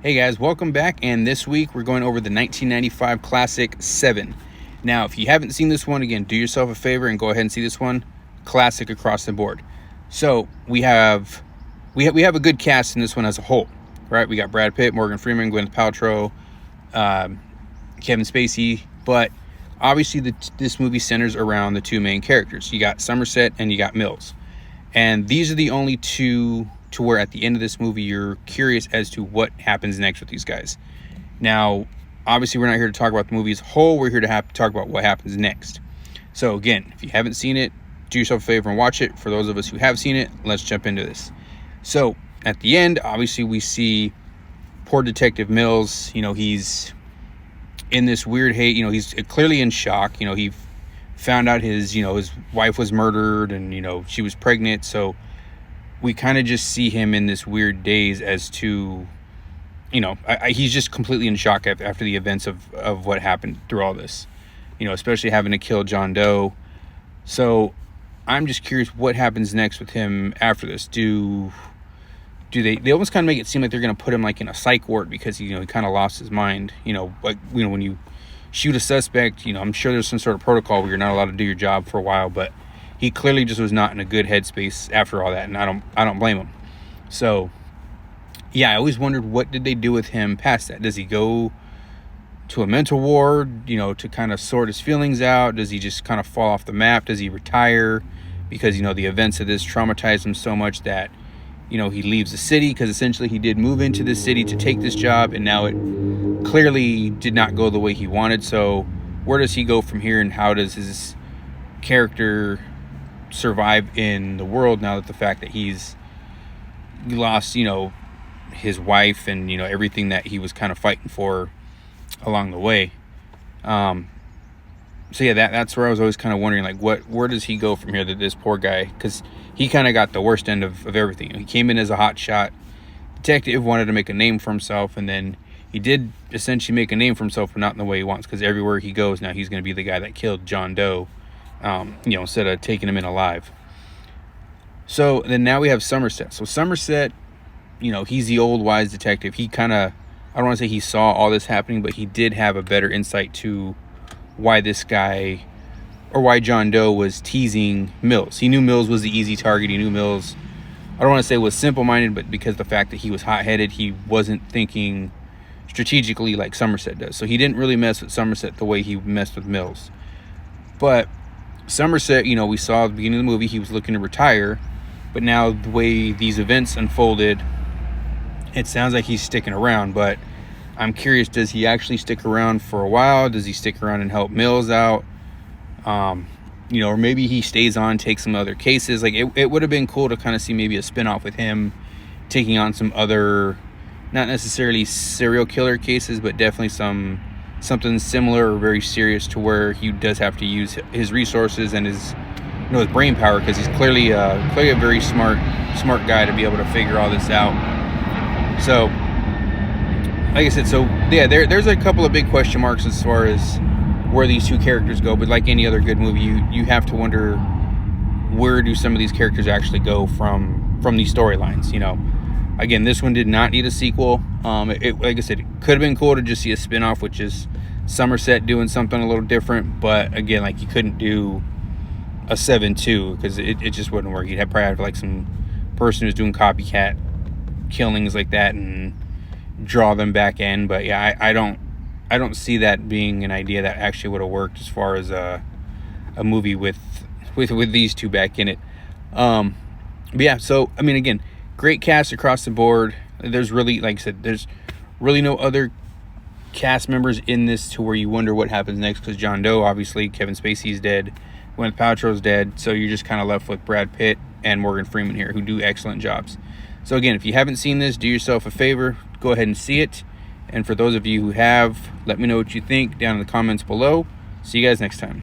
Hey guys, welcome back, and this week we're going over the 1995 classic Se7en. Now, if you haven't seen this one, again, do yourself a favor and go ahead and see this one. Classic across the board. So we have a good cast in this one as a whole, right? We got Brad Pitt, Morgan Freeman, Gwyneth Paltrow, Kevin Spacey, but obviously this movie centers around the two main characters. You got Somerset and you got Mills, and these are the only two to where at the end of this movie you're curious as to what happens next with these guys. Now, obviously we're not here to talk about the movie as a whole. We're here to talk about what happens next. So again, if you haven't seen it, do yourself a favor and watch it. For those of us who have seen it, let's jump into this. So at the end, obviously we see poor Detective Mills. He's in this weird hate. He's clearly in shock. He found out his wife was murdered, and she was pregnant. So we kind of just see him in this weird daze as to, he's just completely in shock after the events of what happened through all this, especially having to kill John Doe. So I'm just curious what happens next with him after this. Do they almost kind of make it seem like they're going to put him like in a psych ward because he kind of lost his mind, when you shoot a suspect, I'm sure there's some sort of protocol where you're not allowed to do your job for a while, but he clearly just was not in a good headspace after all that, and I don't blame him. So, yeah, I always wondered, what did they do with him past that? Does he go to a mental ward, to kind of sort his feelings out? Does he just kind of fall off the map? Does he retire because, the events of this traumatized him so much that, he leaves the city? Because essentially he did move into the city to take this job, and now it clearly did not go the way he wanted. So where does he go from here, and how does his character survive in the world now that the fact that he lost his wife and everything that he was kind of fighting for along the way? So yeah, that's where I was always kind of wondering, like, where does he go from here, this poor guy? Because he kind of got the worst end of everything. He came in as a hotshot detective, wanted to make a name for himself, and then he did essentially make a name for himself, but not in the way he wants, because everywhere he goes now he's going to be the guy that killed John Doe, instead of taking him in alive. So then now we have Somerset. So Somerset, he's the old wise detective. He kind of, I don't want to say he saw all this happening, but he did have a better insight to why this guy, or why John Doe was teasing Mills. He knew Mills was the easy target. He knew Mills, I don't want to say was simple-minded, but because the fact that he was hot-headed, he wasn't thinking strategically like Somerset does. So he didn't really mess with Somerset the way he messed with Mills. But Somerset, we saw at the beginning of the movie, he was looking to retire, but now the way these events unfolded, it sounds like he's sticking around. But I'm curious, does he actually stick around for a while? Does he stick around and help Mills out? Or maybe he stays on, takes some other cases. Like, it would have been cool to kind of see maybe a spinoff with him taking on some other, not necessarily serial killer cases, but definitely something similar or very serious, to where he does have to use his resources and his brain power, because he's clearly a very smart guy to be able to figure all this out. So like I said, so yeah, there's a couple of big question marks as far as where these two characters go, but like any other good movie, you have to wonder, where do some of these characters actually go from these storylines? Again, this one did not need a sequel. Like I said, it could have been cool to just see a spin-off, which is Somerset doing something a little different. But again, like, you couldn't do a 7-2 because it just wouldn't work. You'd probably have like some person who's doing copycat killings like that and draw them back in. But yeah, I don't see that being an idea that actually would have worked as far as a movie with these two back in it. But yeah, so I mean, again, great cast across the board. There's really, like I said, there's really no other cast members in this to where you wonder what happens next, because John Doe, obviously, Kevin Spacey's dead, Gwyneth Paltrow's dead, so you're just kind of left with Brad Pitt and Morgan Freeman here, who do excellent jobs. So again, if you haven't seen this, do yourself a favor, go ahead and see it. And for those of you who have, let me know what you think down in the comments below. See you guys next time.